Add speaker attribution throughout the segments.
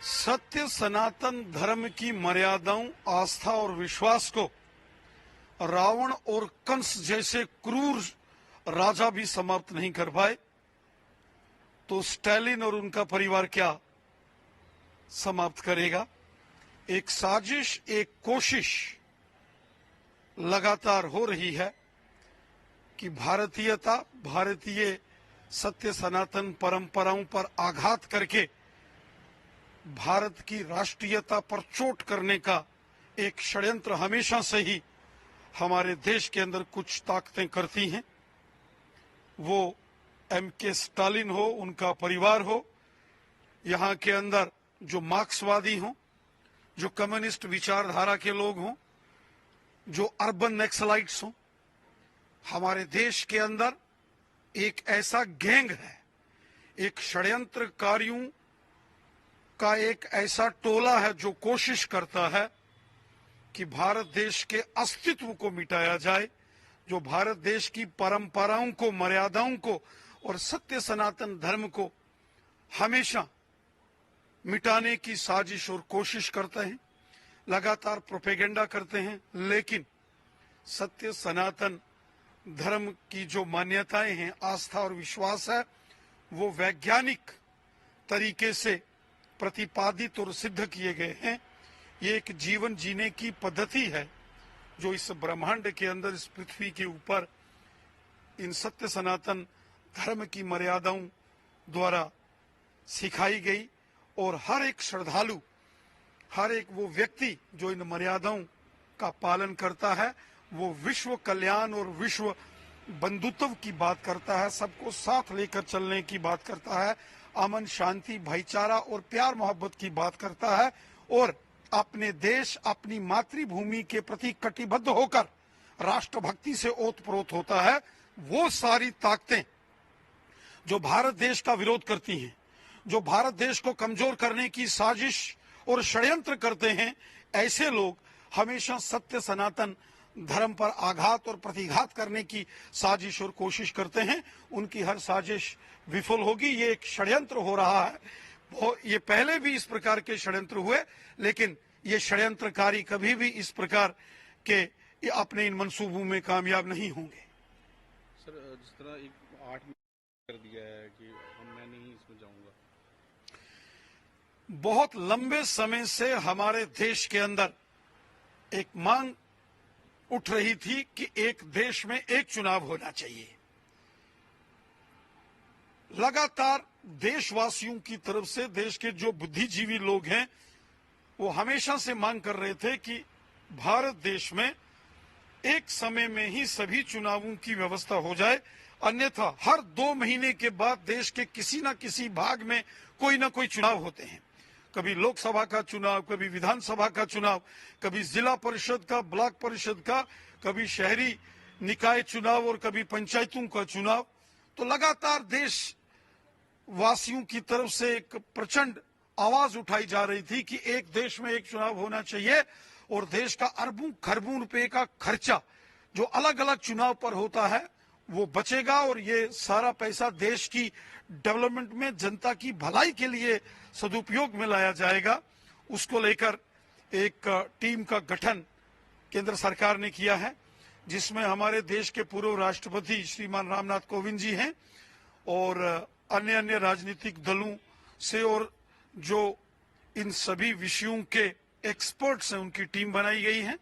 Speaker 1: सत्य सनातन धर्म की मर्यादाओं, आस्था और विश्वास को रावण और कंस जैसे क्रूर राजा भी समाप्त नहीं कर पाए, तो स्टालिन और उनका परिवार क्या समाप्त करेगा। एक साजिश, एक कोशिश लगातार हो रही है कि भारतीयता, भारतीय सत्य सनातन परंपराओं पर आघात करके भारत की राष्ट्रीयता पर चोट करने का एक षड्यंत्र हमेशा से ही हमारे देश के अंदर कुछ ताकतें करती हैं। वो एम.के. स्टालिन हो, उनका परिवार हो, यहाँ के अंदर जो मार्क्सवादी हों, जो कम्युनिस्ट विचारधारा के लोग हों, जो अर्बन नक्सलाइट्स हों, हमारे देश के अंदर एक ऐसा गैंग है, एक षड्यंत्रकारियों का एक ऐसा टोला है जो कोशिश करता है कि भारत देश के अस्तित्व को मिटाया जाए, जो भारत देश की परंपराओं को, मर्यादाओं को और सत्य सनातन धर्म को हमेशा मिटाने की साजिश और कोशिश करते हैं, लगातार प्रोपेगेंडा करते हैं। लेकिन सत्य सनातन धर्म की जो मान्यताएं हैं, आस्था और विश्वास है, वो वैज्ञानिक तरीके से प्रतिपादित और सिद्ध किए गए हैं। ये एक जीवन जीने की पद्धति है जो इस ब्रह्मांड के अंदर, इस पृथ्वी के ऊपर इन सत्य सनातन धर्म की मर्यादाओं द्वारा सिखाई गई, और हर एक श्रद्धालु, हर एक वो व्यक्ति जो इन मर्यादाओं का पालन करता है, वो विश्व कल्याण और विश्व बंधुत्व की बात करता है, सबको साथ लेकर चलने की बात करता है, अमन, शांति, भाईचारा और प्यार मोहब्बत की बात करता है, और अपने देश, अपनी मातृभूमि के प्रति कटिबद्ध होकर राष्ट्रभक्ति से ओतप्रोत होता है। वो सारी ताकतें जो भारत देश का विरोध करती हैं, जो भारत देश को कमजोर करने की साजिश और षड्यंत्र करते हैं, ऐसे लोग हमेशा सत्य सनातन धर्म पर आघात और प्रतिघात करने की साजिश और कोशिश करते हैं। उनकी हर साजिश विफल होगी। ये एक षड्यंत्र हो रहा है। ये पहले भी इस प्रकार के षड्यंत्र हुए, लेकिन ये षड्यंत्रकारी कभी भी इस प्रकार के अपने इन मंसूबों में कामयाब नहीं होंगे।
Speaker 2: सर, जिस तरह एक 8 कर दिया है कि मैं नहीं इसमें जाऊंगा।
Speaker 1: बहुत लंबे समय से हमारे देश के अंदर एक मांग उठ रही थी कि एक देश में एक चुनाव होना चाहिए। लगातार देशवासियों की तरफ से, देश के जो बुद्धिजीवी लोग हैं, वो हमेशा से मांग कर रहे थे कि भारत देश में एक समय में ही सभी चुनावों की व्यवस्था हो जाए, अन्यथा हर 2 महीने के बाद देश के किसी न किसी भाग में कोई ना कोई चुनाव होते हैं। कभी लोकसभा का चुनाव, कभी विधानसभा का चुनाव, कभी जिला परिषद का, ब्लॉक परिषद का, कभी शहरी निकाय चुनाव और कभी पंचायतों का चुनाव। तो लगातार देश वासियों की तरफ से एक प्रचंड आवाज उठाई जा रही थी कि एक देश में एक चुनाव होना चाहिए, और देश का अरबों खरबों रुपए का खर्चा जो अलग अलग चुनाव पर होता है वो बचेगा, और ये सारा पैसा देश की डेवलपमेंट में, जनता की भलाई के लिए सदुपयोग में लाया जाएगा। उसको लेकर एक टीम का गठन केंद्र सरकार ने किया है, जिसमें हमारे देश के पूर्व राष्ट्रपति श्रीमान रामनाथ कोविंद जी हैं, और अन्य अन्य राजनीतिक दलों से, और जो इन सभी विषयों के एक्सपर्ट्स हैं, उनकी टीम बनाई गई है।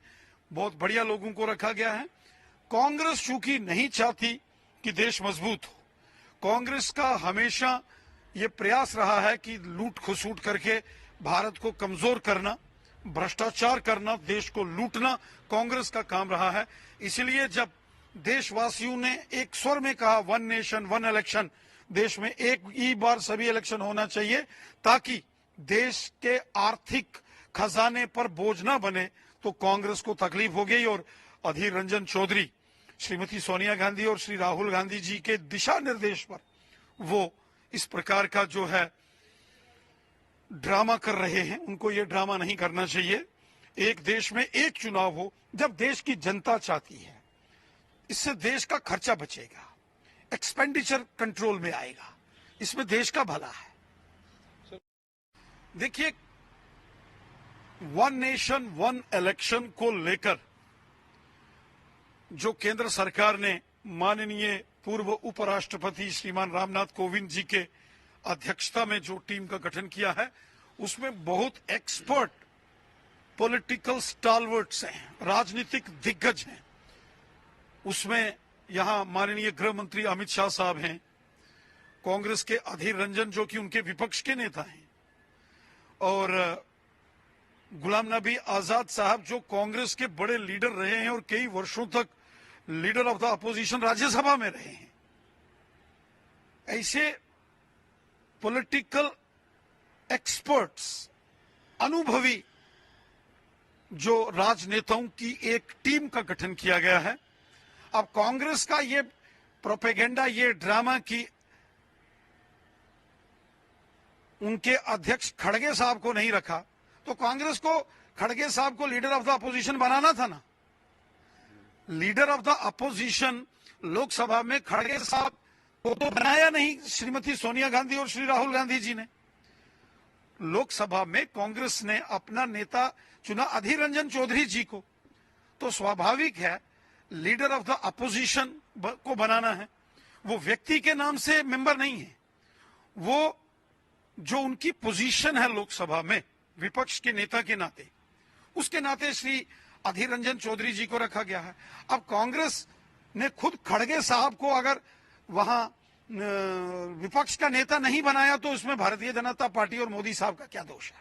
Speaker 1: बहुत बढ़िया लोगों को रखा गया है। कांग्रेस चूंकि नहीं चाहती कि देश मजबूत हो, कांग्रेस का हमेशा ये प्रयास रहा है कि लूट खसूट करके भारत को कमजोर करना, भ्रष्टाचार करना, देश को लूटना कांग्रेस का काम रहा है। इसलिए जब देशवासियों ने एक स्वर में कहा, 1 नेशन 1 इलेक्शन, देश में एक ही बार सभी इलेक्शन होना चाहिए ताकि देश के आर्थिक खजाने पर बोझ न बने, तो कांग्रेस को तकलीफ हो गई, और अधीर रंजन चौधरी, श्रीमती सोनिया गांधी और श्री राहुल गांधी जी के दिशा निर्देश पर वो इस प्रकार का जो है ड्रामा कर रहे हैं। उनको ये ड्रामा नहीं करना चाहिए। एक देश में एक चुनाव हो, जब देश की जनता चाहती है, इससे देश का खर्चा बचेगा, एक्सपेंडिचर कंट्रोल में आएगा, इसमें देश का भला है। देखिए, वन नेशन वन इलेक्शन को लेकर जो केंद्र सरकार ने माननीय पूर्व उपराष्ट्रपति श्रीमान रामनाथ कोविंद जी के अध्यक्षता में जो टीम का गठन किया है, उसमें बहुत एक्सपर्ट पॉलिटिकल स्टालवर्ट्स हैं, राजनीतिक दिग्गज हैं। उसमें यहां माननीय गृह मंत्री अमित शाह साहब हैं, कांग्रेस के अधीर रंजन जो कि उनके विपक्ष के नेता हैं, और गुलाम नबी आजाद साहब जो कांग्रेस के बड़े लीडर रहे हैं और कई वर्षों तक leader of the opposition Rajya Sabha में रहे हैं। ऐसे पॉलिटिकल एक्सपर्ट्स, अनुभवी जो राजनेताओं की एक टीम का गठन किया गया है। अब कांग्रेस का ये प्रोपेगेंडा, ये ड्रामा कि उनके अध्यक्ष खड़गे साहब को नहीं रखा, तो कांग्रेस को खड़गे साहब को लीडर ऑफ द अपोजिशन बनाना था ना। Leader of the opposition Lok Sabha में खड़गे साहब को तो बनाया नहीं श्रीमती सोनिया गांधी और श्री राहुल गांधी जी ने। लोकसभा में कांग्रेस ने अपना नेता चुना अधीर रंजन चौधरी जी को, तो स्वाभाविक है लीडर ऑफ द अपोजिशन को बनाना है। वो व्यक्ति के नाम से मेंबर नहीं है, वो जो उनकी पोजीशन है लोकसभा में विपक्ष के नेता के नाते, उसके नाते श्री अधीर रंजन चौधरी जी को रखा गया है। अब कांग्रेस ने खुद खड़गे साहब को अगर वहां विपक्ष का नेता नहीं बनाया, तो उसमें भारतीय जनता पार्टी और मोदी साहब का क्या दोष है?